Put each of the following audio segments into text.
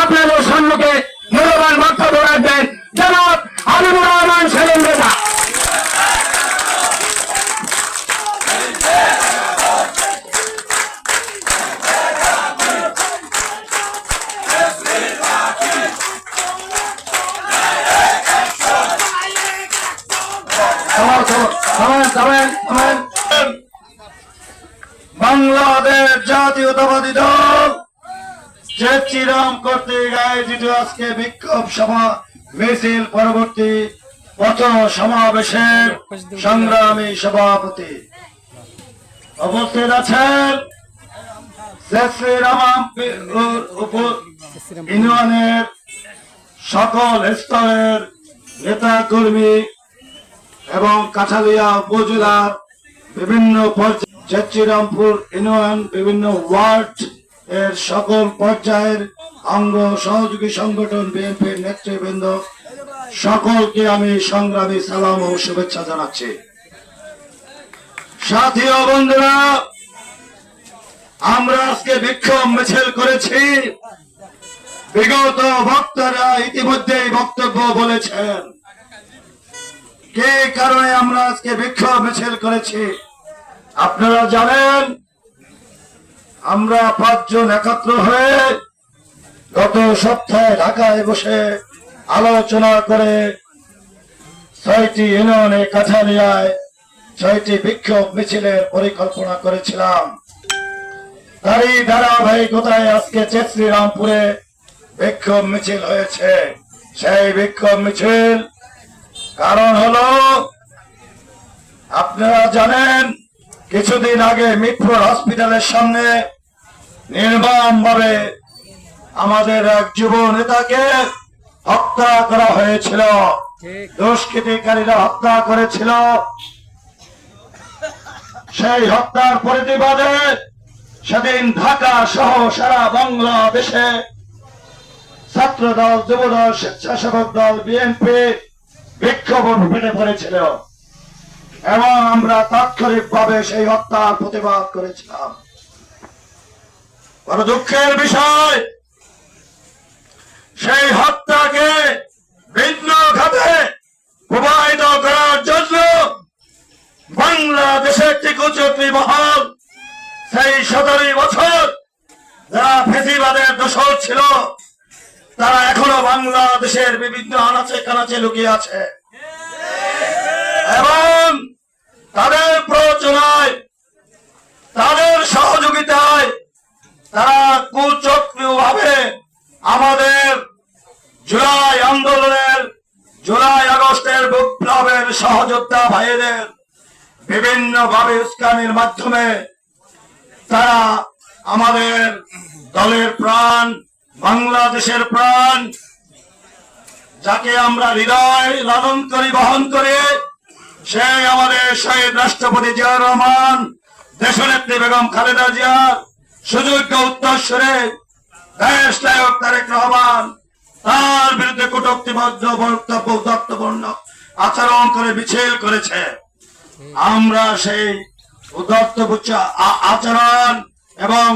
আপনাদের সম্মুখে মূল্যবান বক্তব্য রাখবেন জনাব হাবিবুর রহমান সেলিম রেজা। বাংলাদেশ জাতীয়তাবাদী দল শ্রীরাম কর্তৃক আয়োজিত আজকে বিক্ষোভ সভা মিছিল পরবর্তী পথ সমাবেশের সংগ্রামী সভাপতি উপস্থিত আছেন শ্রীরাম ইউনিয়নের সকল স্তরের নেতা কর্মী এবং কাঠালিয়া উপজেলার বিভিন্ন পর্যায়ে শ্রীরামপুর ইউনিয়ন বিভিন্ন ওয়ার্ড এর সকল পর্যায়ের অঙ্গ সহযোগী সংগঠন বিএনপির নেতৃবৃন্দ সকলকে আমি সংগ্রামী সালাম ও শুভেচ্ছা জানাচ্ছি। সাথী ও বন্ধুরা, আমরা আজকে বিক্ষোভ মিছিল করেছি। বিগত বক্তারা ইতিমধ্যেই বক্তব্য বলেছেন কে কারণে আমরা আজকে বিক্ষোভ মিছিল করেছি। আপনারা জানেন আমরা 5 জন একত্র হয়ে গত সপ্তাহে ঢাকায় বসে আলোচনা করে 6টি ইউনিয়নে কাঠালিয়ায় 6টি বিক্ষোভ মিছিলের পরিকল্পনা করেছিলাম। তারই ধারাবাহিকতায় আজকে শ্রীরামপুরে বিক্ষোভ মিছিল হয়েছে। সেই বিক্ষোভ মিছিল কারণ হলো আপনারা জানেন কিছুদিন আগে মিটফোর্ড হসপিটালের সামনে নির্মমভাবে আমাদের এক যুব নেতাকে হত্যা করা হয়েছিল। দুষ্কৃতিকারীরা হত্যা করেছিল। সেই হত্যার প্রতিবাদে সেদিন ঢাকা সহ সারা বাংলাদেশে ছাত্রদল, যুবদল, স্বেচ্ছাসেবক দল, বিএনপি বিক্ষোভ ফেটে পড়েছিল এবং আমরা তাৎক্ষণিকভাবে সেই হত্যার প্রতিবাদ করেছিলাম। বড় দুঃখের বিষয়, সেই হত্যাকে ভিন্ন খাতে প্রবাহিত করার জন্য বাংলাদেশের একটি কুচক্রী মহল সেই 17 বছর যারা ফেসিবাদের দোষর ছিল তারা এখনো বাংলাদেশের বিভিন্ন আনাচে কানাচে লুকিয়ে আছে এবং তাদের প্ররোচনায়, তাদের সহযোগিতায় তারা কুচক্রীভাবে আমাদের জুলাই আন্দোলনের, জুলাই আগস্টের বিপ্লবের সহযোদ্ধা ভাইদের বিভিন্ন ভাবে উস্কানির মাধ্যমে তারা আমাদের দলের প্রাণ, বাংলাদেশের প্রাণ, যাকে আমরা হৃদয় লালন করি, বহন করে, সেই আমাদের শহীদ রাষ্ট্রপতি জিয়াউর রহমান, দেশনেত্রী বেগম খালেদা জিয়া, সুযোগ্য উত্তরসূরি দেশ নায়ক তারেক রহমান, তার বিরুদ্ধে কটূক্তিবদ্ধ বক্তব্য, উদ্ধত্তপূর্ণ আচরণ করে মিছিল করেছে। আমরা সেই উদ্ধত্তপূর্ণ আচরণ এবং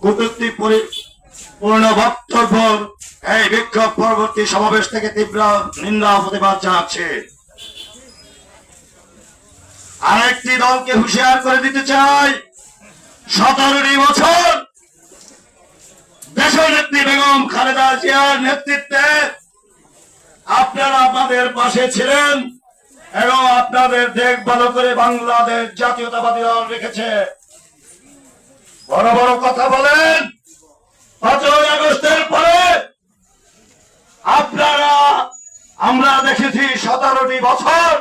কটূক্তিপূর্ণ বক্তব্য এই বিক্ষোভ পরবর্তী সমাবেশ থেকে তীব্র নিন্দা প্রতিবাদ জানাচ্ছে। আরেকটি দলকে হুঁশিয়ার করে দিতে চাই, 17টি বছর দেশনেত্রী বেগম খালেদা জিয়ার নেতৃত্বে আপনারা আমাদের পাশে ছিলেন এবং আপনাদের দেখভাল করে বাংলাদেশ জাতীয়তাবাদী দল রেখেছে। বড় বড় কথা বলেন, 5ই আগস্টের পরে আপনারা, আমরা দেখেছি 17টি বছর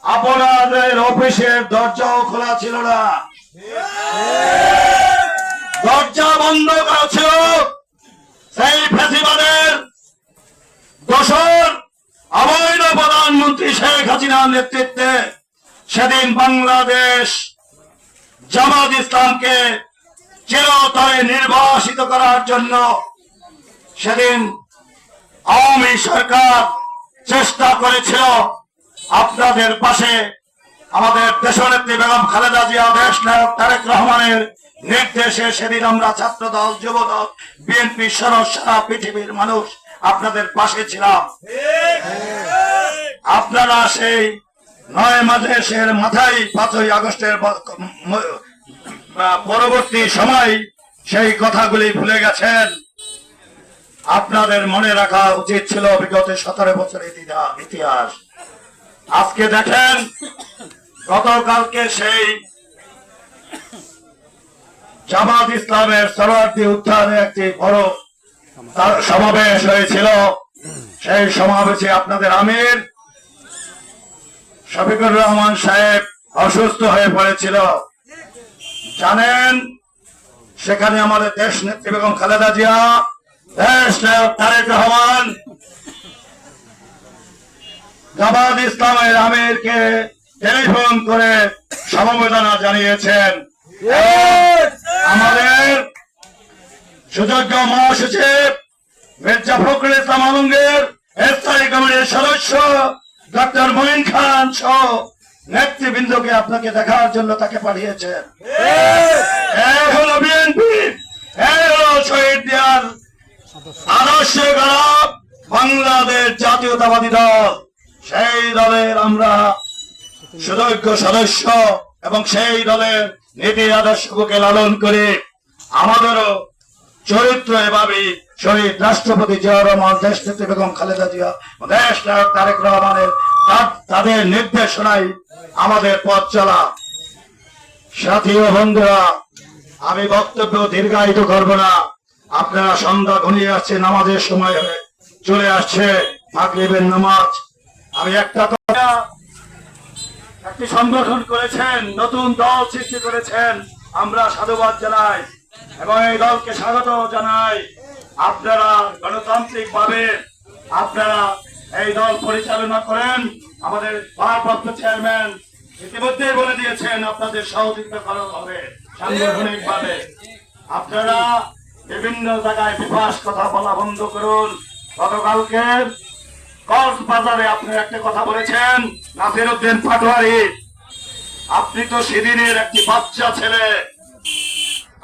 আপনাদের অফিসের দরজাও খোলা ছিল না, দরজা বন্ধ করা ছিল। সেই ফ্যাসিবাদের দোসর অবৈধ প্রধানমন্ত্রী শেখ হাসিনার নেতৃত্বে সেদিন বাংলাদেশ জামাত ইসলামকে চিরতরে নির্বাসিত করার জন্য সেদিন আওয়ামী সরকার চেষ্টা করেছিল। আপনাদের পাশে আমাদের দেশনেত্রী বেগম খালেদা জিয়া, দেশ নায়ক তারেক রহমানের নির্দেশে সেদিন আমরা ছাত্র দল, যুব দল, বিএনপি সহ সারা পৃথিবীর মানুষ আপনাদের পাশে ছিলাম। আপনারা সেই 9 মাসের মাথায় 5ই আগস্টের পরবর্তী সময় সেই কথাগুলি ভুলে গেছেন। আপনাদের মনে রাখা উচিত ছিল বিগত 17 বছরের ইতিহাস। আজকে দেখেন, গতকালকে সেই জামাত ইসলামের সরোয়ার্দী উদ্যানে একটি বড় সমাবেশ হয়েছিল। সেই সমাবেশে আপনাদের আমির শফিকুর রহমান সাহেব অসুস্থ হয়ে পড়েছিল। জানেন, সেখানে আমাদের দেশ নেত্রী বেগম খালেদা জিয়া, দেশ নায়ক তারেক রহমান, জামাত ইসলামের আমিরকে টেলিফোন করে সমবেদনা জানিয়েছেন। আমাদের সুযোগ্য মহাসচিব মির্জা ফখরুল ইসলাম আলমগীর, স্থায়ী কমিটির সদস্য ডক্টর মঈন খান সহ নেতৃবৃন্দকে আপনাকে দেখার জন্য তাকে পাঠিয়েছেন। এই হলো বিএনপি, এই হলো শহীদ জিয়ার আদর্শ গড়া বাংলাদেশ জাতীয়তাবাদী দল। সেই দলের আমরা সুযোগ্য সদস্য এবং সেই দলের নীতি আদর্শকে লালন করে আমাদেরও চরিত্র এভাবে শহীদ রাষ্ট্রপতি জিয়া রহমান, দেশ নেত্রী বেগম খালেদা জিয়া, দেশ নায়ক তারেক রহমানের তাদের নির্দেশনায় আমাদের পথ চলা। সাথী ও বন্ধুরা, আমি বক্তব্য দীর্ঘায়িত করব না। আপনারা সন্ধ্যা ঘনিয়ে আসছে, নামাজের সময় হয়ে চলে আসছে, মাগরিবের নামাজ। আমি একটি সংগঠন করেছেন, নতুন দল সৃষ্টি করেছেন, আমরা সাধুবাদ জানাই এবং এই দলকে স্বাগত জানাই। আপনারা গণতান্ত্রিক ভাবে আপনারা এই দল পরিচালনা করেন। আমাদের ভারপ্রাপ্ত চেয়ারম্যান ইতিমধ্যে বলে দিয়েছেন আপনাদের সহযোগিতা করা হবে সাংগঠনিক ভাবে। আপনারা বিভিন্ন জায়গায় বিভাস কথা বলা বন্ধ করুন। গতকালকে কক্সবাজারে আপনি একটা কথা বলেছেন, নাসির উদ্দিন পাটোয়ারি, আপনি তো সেদিনের একটি বাচ্চা ছেলে।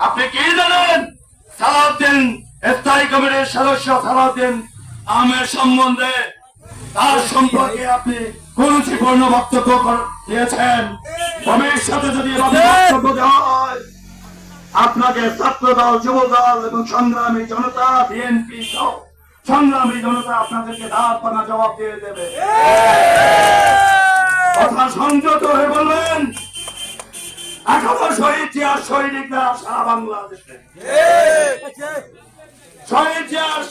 আপনি কি জানেন সালাউদ্দিন, স্থায়ী কমিটির সদস্য সালাউদ্দিন আহমেদ সম্বন্ধে, তার সম্পর্কে আপনি কুরুচিপূর্ণ বক্তব্য দিয়েছেন। ভবিষ্যতে যদি এভাবে বক্তব্য দেওয়া হয়, আপনাকে ছাত্র দল, যুব দল এবং সংগ্রামী জনতা, বিএনপি সহ সংগ্রামী জনতা আপনাদেরকে দাঁত পানা জবাব দিয়ে দেবে। কথা সংযত হয়ে বলবেন। এখনো শহীদ জিয়ার সৈনিকরা সারা বাংলাদেশে, শহীদ জিয়ার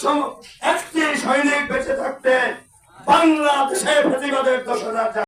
একটি সৈনিক বেঁচে থাকতে বাংলাদেশে প্রতিবাদের 10,000